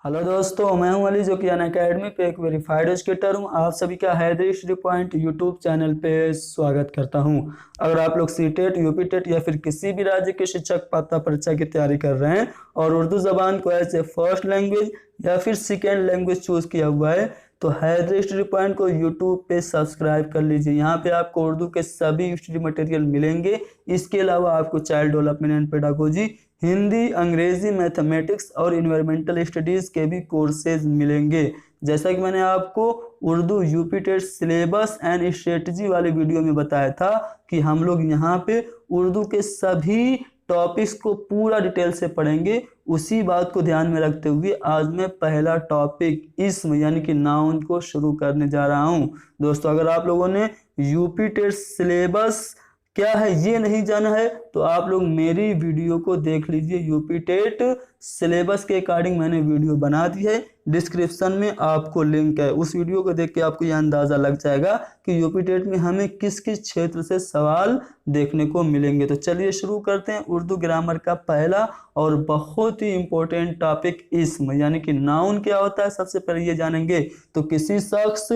Hello दोस्तों, मैं हूं अली जो कि अनअकैडमी पे एक वेरीफाइड एजुकेटर हूं। आप सभी का Haidri Study Point YouTube channel पे स्वागत करता हूं। अगर आप लोग सीटेट, यूपी टेट या फिर किसी भी राज्य के शिक्षक पात्रता परीक्षा की तैयारी कर रहे हैं और उर्दू जबान को एज ए फर्स्ट लैंग्वेज या फिर सेकेंड लैंग्वेज चूज किया हुआ है तो हैदरी स्टडी पॉइंट को यूट्यूब पे सब्सक्राइब कर लीजिए। यहाँ पे आपको उर्दू के सभी स्टडी मटेरियल मिलेंगे। इसके अलावा आपको child development and pedagogy, Hindi, अंग्रेजी, मैथमेटिक्स और इन्वायरमेंटल स्टडीज़ के भी कोर्सेज मिलेंगे। जैसा कि मैंने आपको Urdu UP TET syllabus and strategy वाले वीडियो में बताया था कि हम लोग यहाँ पे उर्दू के सभी टॉपिक्स को पूरा डिटेल से पढ़ेंगे। उसी बात को ध्यान में रखते हुए आज मैं पहला टॉपिक इस्म यानी कि नाउन को शुरू करने जा रहा हूँ। दोस्तों, अगर आप लोगों ने यूपी टेट सिलेबस क्या है ये नहीं जाना है तो आप लोग मेरी वीडियो को देख लीजिए। यूपी टेट सिलेबस के अकॉर्डिंग मैंने वीडियो बना दी है, डिस्क्रिप्शन में आपको लिंक है। उस वीडियो को देख के आपको यह अंदाज़ा लग जाएगा कि यूपी टेट में हमें किस किस क्षेत्र से सवाल देखने को मिलेंगे। तो चलिए शुरू करते हैं। उर्दू ग्रामर का पहला और बहुत ही इम्पोर्टेंट टॉपिक इस्म यानी कि नाउन क्या होता है सबसे पहले ये जानेंगे। तो किसी शख्स,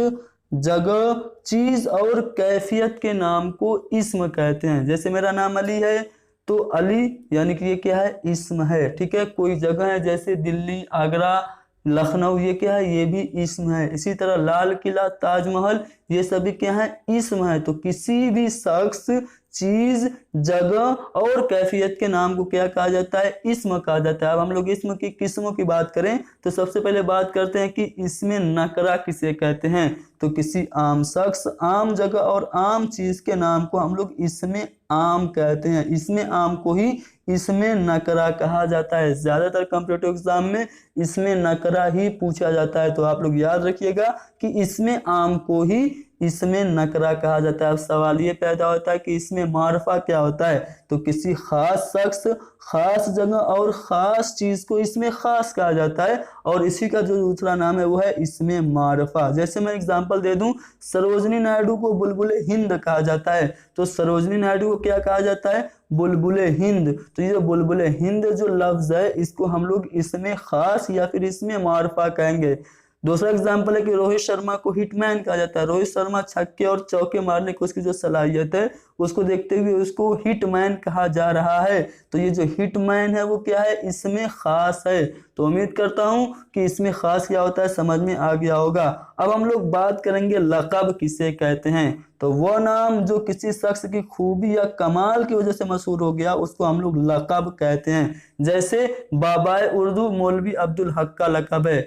जगह, चीज और कैफियत के नाम को इस्म कहते हैं। जैसे मेरा नाम अली है तो अली यानी कि ये क्या है, इस्म है। ठीक है, कोई जगह है जैसे दिल्ली, आगरा, लखनऊ, ये क्या है, ये भी इस्म है। इसी तरह लाल किला, ताजमहल, ये सभी क्या है, इस्म है। तो किसी भी शख्स, चीज, जगह और कैफियत के नाम को क्या कहा जाता है, इस्म कहा जाता है। अब हम लोग इस्म की किस्मों की बात करें तो सबसे पहले बात करते हैं कि इसमें नकरा किसे कहते हैं। तो किसी आम शख्स, आम जगह और आम चीज के नाम को हम लोग इसमें आम कहते हैं। इसमें आम को ही इसमें नकरा कहा जाता है। ज्यादातर कंप्यूटर एग्जाम में इसमें नकरा ही पूछा जाता है, तो आप लोग याद रखिएगा कि इसमें आम को ही इसमें नकरा कहा जाता है। अब सवाल ये पैदा होता है कि इसमें मारफा क्या होता है। तो किसी खास शख्स, खास जगह और खास चीज को इसमें खास कहा जाता है और इसी का जो दूसरा नाम है वो है इसमें मारफा। जैसे मैं एग्जांपल दे दूं, सरोजनी नायडू को बुलबुल हिंद कहा जाता है। तो सरोजनी नायडू को क्या कहा जाता है, बुलबुल हिंद। तो ये बुलबुल हिंद जो लफ्ज है इसको हम लोग इसमें खास या फिर इसमें मारफा कहेंगे। दूसरा एग्जाम्पल है कि रोहित शर्मा को हिटमैन कहा जाता है। रोहित शर्मा छक्के और चौके मारने की उसकी जो सलाहियत है उसको देखते हुए उसको हिटमैन कहा जा रहा है। तो ये जो हिटमैन है वो क्या है, इसमें खास है। तो उम्मीद करता हूं कि इसमें खास क्या होता है समझ में आ गया होगा। अब हम लोग बात करेंगे लक़ब किसे कहते हैं। तो वो नाम जो किसी शख्स की खूबी या कमाल की वजह से मशहूर हो गया उसको हम लोग लक़ब कहते हैं। जैसे बाबाए उर्दू मौलवी अब्दुल हक का लक़ब है।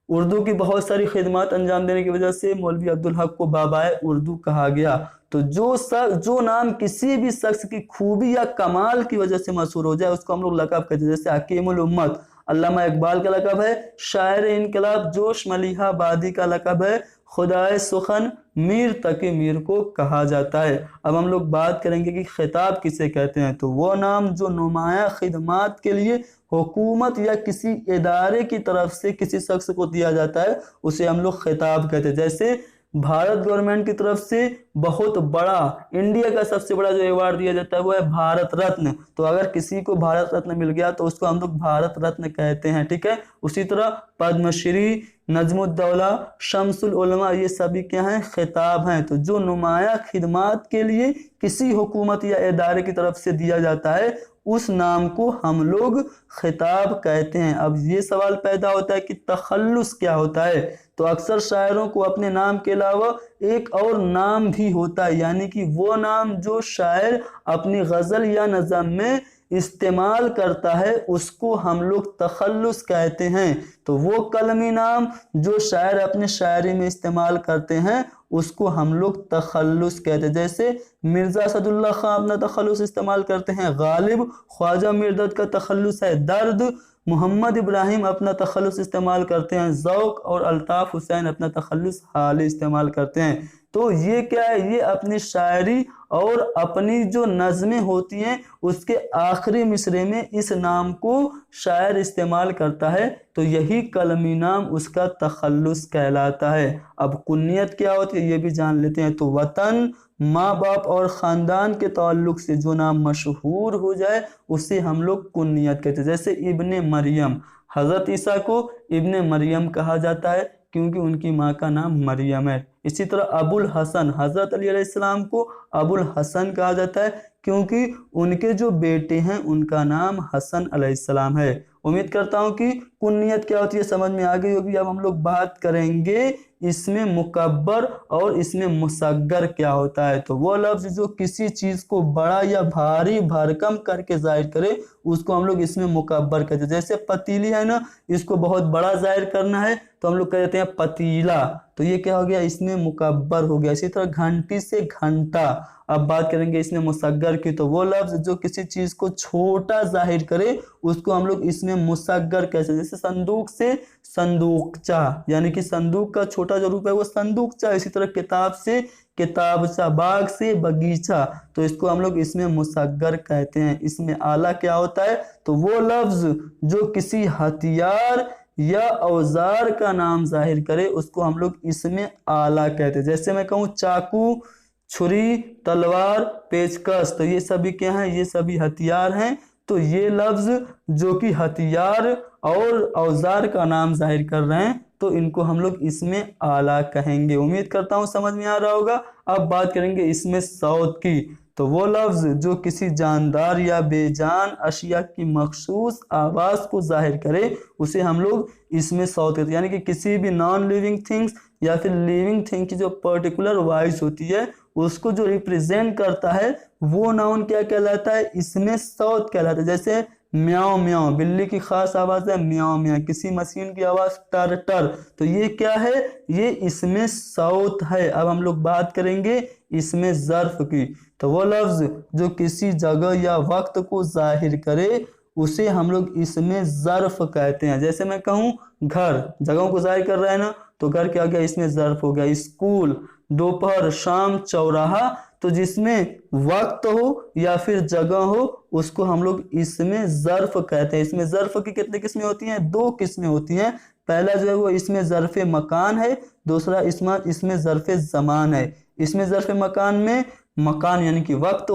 उर्दू की बहुत सारी खिदमत अंजाम देने की वजह से मौलवी अब्दुल हक को बाबाए उर्दू कहा गया। तो जो नाम किसी भी शख्स की खूबी या कमाल की वजह से मशहूर हो जाए उसको हम लोग लक़ब कहते हैं। जैसे हकीमुल उम्मत अल्लामा इकबाल का लक़ब है। शायर इनकलाब जोश मलिहा बादी का लक़ब है। खुदाए सुखन मीर तकी मीर को कहा जाता है। अब हम लोग बात करेंगे कि खिताब किसे कहते हैं। तो वो नाम जो नुमाया खिदमात के लिए हुकूमत या किसी इदारे की तरफ से किसी शख्स को दिया जाता है उसे हम लोग खिताब कहते हैं। जैसे भारत गवर्नमेंट की तरफ से बहुत बड़ा, इंडिया का सबसे बड़ा जो अवार्ड दिया जाता है वो है भारत रत्न। तो अगर किसी को भारत रत्न मिल गया तो उसको हम लोग भारत रत्न कहते हैं। ठीक है, उसी तरह पद्मश्री, नजमुद्दौला, शम्सुल उलमा, ये सभी क्या हैं, खिताब हैं। तो जो नुमाया खिदमात के लिए किसी हुकूमत या इदारे की तरफ से दिया जाता है उस नाम को हम लोग खिताब कहते हैं। अब ये सवाल पैदा होता है कि तखल्लुस क्या होता है। तो अक्सर शायरों को अपने नाम के अलावा एक और नाम भी होता है, यानी कि वो नाम जो शायर अपनी गज़ल या नज़म में इस्तेमाल करता है उसको हम लोग तखल्लुस कहते हैं। तो वो कलमी नाम जो शायर अपने शायरी में इस्तेमाल करते हैं उसको हम लोग तखल्लुस कहते हैं। जैसे मिर्ज़ा असदुल्ला खां अपना तखल्लुस इस्तेमाल करते हैं गालिब, ख्वाजा मिर्दद का तखल्लुस है दर्द, मोहम्मद इब्राहिम अपना तखल्लुस इस्तेमाल करते हैं ज़ौक़ और अल्ताफ़ हुसैन अपना तखल्लुस हाली इस्तेमाल करते हैं। तो ये क्या है, ये अपनी शायरी और अपनी जो नज़में होती हैं उसके आखिरी मिसरे में इस नाम को शायर इस्तेमाल करता है तो यही कलमी नाम उसका तखल्लुस कहलाता है। अब कुन्नियत क्या होती है ये भी जान लेते हैं। तो वतन, माँ बाप और ख़ानदान के ताल्लुक से जो नाम मशहूर हो जाए उसे हम लोग कुन्नियत कहते हैं। जैसे इब्ने मरियम, हज़रत ईसा को इब्ने मरियम कहा जाता है क्योंकि उनकी माँ का नाम मरियम है। इसी तरह अबुल हसन, हज़रत अली अलैहिस्सलाम को अबुल हसन कहा जाता है क्योंकि उनके जो बेटे हैं उनका नाम हसन अलैहिस्सलाम है। उम्मीद करता हूँ कि कुन्नियत क्या होती है समझ में आ गई होगी। अब हम लोग बात करेंगे इसमें मुकब्बर और इसमें मुसग्गर क्या होता है। तो वो लफ्ज़ जो किसी चीज़ को बड़ा या भारी भरकम करके जाहिर करे उसको हम लोग इसमें मुकब्बर कहते हैं। जैसे पतीली है ना, इसको बहुत बड़ा जाहिर करना है तो हम लोग कह देते हैं पतीला, तो ये क्या हो गया, इसमें मुकब्बर हो गया। इसी तरह घंटी से घंटा। अब बात करेंगे इसमें मुसग्गर की, तो वो लफ्ज़ जो किसी चीज़ को छोटा जाहिर करे उसको हम लोग इसमें मुसग्गर कहते हैं। जैसे संदूक से संदूकचा, यानी कि संदूक का छोटा जो रूप है वो संदूकचा। इसी तरह किताब से किताबचा, बाग से बगीचा, तो इसको हम लोग इसमें मुसग्गर कहते हैं। इसमें आला क्या होता है, तो वो लफ्ज़ जो किसी हथियार या औजार का नाम जाहिर करे उसको हम लोग इसमें आला कहते हैं। जैसे मैं कहूँ चाकू, छुरी, तलवार, पेचकस, तो ये सभी क्या हैं, ये सभी हथियार हैं। तो ये लफ्ज़ जो कि हथियार और औजार का नाम जाहिर कर रहे हैं तो इनको हम लोग इसमें आला कहेंगे। उम्मीद करता हूँ समझ में आ रहा होगा। अब बात करेंगे इसमें सौत की, तो वो लफ्ज़ जो किसी जानदार या बेजान अशिया की मखसूस आवाज़ को जाहिर करे उसे हम लोग इसमें सौत कहते हैं। यानी कि किसी भी नॉन लिविंग थिंग्स या फिर लिविंग थिंग की जो पर्टिकुलर वॉइस होती है उसको जो रिप्रेजेंट करता है वो नाउन क्या कहलाता है, इसमें सौत कहलाता है। जैसे म्याओ म्याओ, बिल्ली की खास आवाज़ है म्याओ म्याओ, किसी मशीन की आवाज़ टर टर, तो ये क्या है, ये इसमें सौत है। अब हम लोग बात करेंगे इसमें ज़र्फ की, तो वो लफ्ज़ जो किसी जगह या वक्त को जाहिर करे उसे हम लोग इसमें ज़र्फ कहते हैं। जैसे मैं कहूँ घर, जगहों को जाहिर कर रहा है ना, तो घर क्या हो गया, इसमें ज़र्फ हो गया। स्कूल, दोपहर, शाम, चौराहा, तो जिसमें वक्त हो या फिर जगह हो उसको हम लोग इसमें ज़र्फ कहते हैं। इसमें ज़र्फ की कितनी किस्में होती हैं, 2 किस्में होती हैं। पहला जो है वो इसमें ज़र्फ़ मकान है, दूसरा इसमें ज़र्फ़ ज़मान है। इसमें ज़र्फ़ मकान में मकान यानी कि वक्त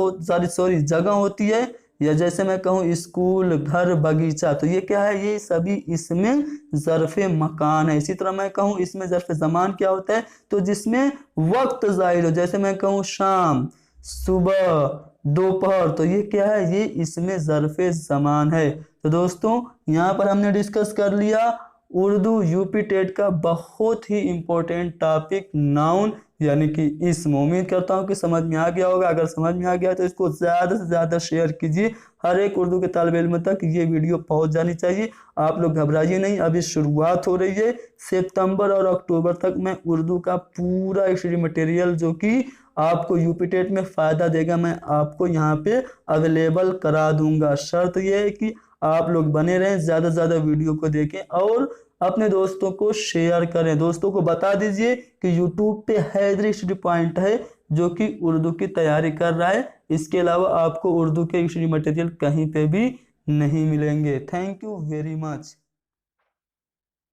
सॉरी जगह होती है, या जैसे मैं कहूँ स्कूल, घर, बगीचा, तो ये क्या है, ये सभी इसमें ज़र्फ़ मकान है। इसी तरह मैं कहूँ इसमें ज़र्फ़ ज़मान क्या होता है, तो जिसमें वक्त ज़ाहिर हो, जैसे मैं कहूँ शाम, सुबह, दोपहर, तो ये क्या है, ये इसमें ज़र्फ़ ज़मान है। तो दोस्तों यहाँ पर हमने डिस्कस कर लिया उर्दू यूपी टेट का बहुत ही इम्पोर्टेंट टॉपिक नाउन यानी कि इसम। उम्मीद करता हूँ कि समझ में आ गया होगा। अगर समझ में आ गया तो इसको ज़्यादा से ज़्यादा शेयर कीजिए, हर एक उर्दू के तालिब इल्म तक ये वीडियो पहुँच जानी चाहिए। आप लोग घबराइए नहीं, अभी शुरुआत हो रही है। सितंबर और अक्टूबर तक मैं उर्दू का पूरा स्टडी मटेरियल जो कि आपको यूपी टेट में फ़ायदा देगा मैं आपको यहाँ पे अवेलेबल करा दूंगा। शर्त यह है कि आप लोग बने रहें, ज़्यादा से ज़्यादा वीडियो को देखें और अपने दोस्तों को शेयर करें। दोस्तों को बता दीजिए कि यूट्यूब पे हैदरी स्टडी पॉइंट है जो कि उर्दू की तैयारी कर रहा है। इसके अलावा आपको उर्दू के स्टडी मटेरियल कहीं पे भी नहीं मिलेंगे। Thank you very much.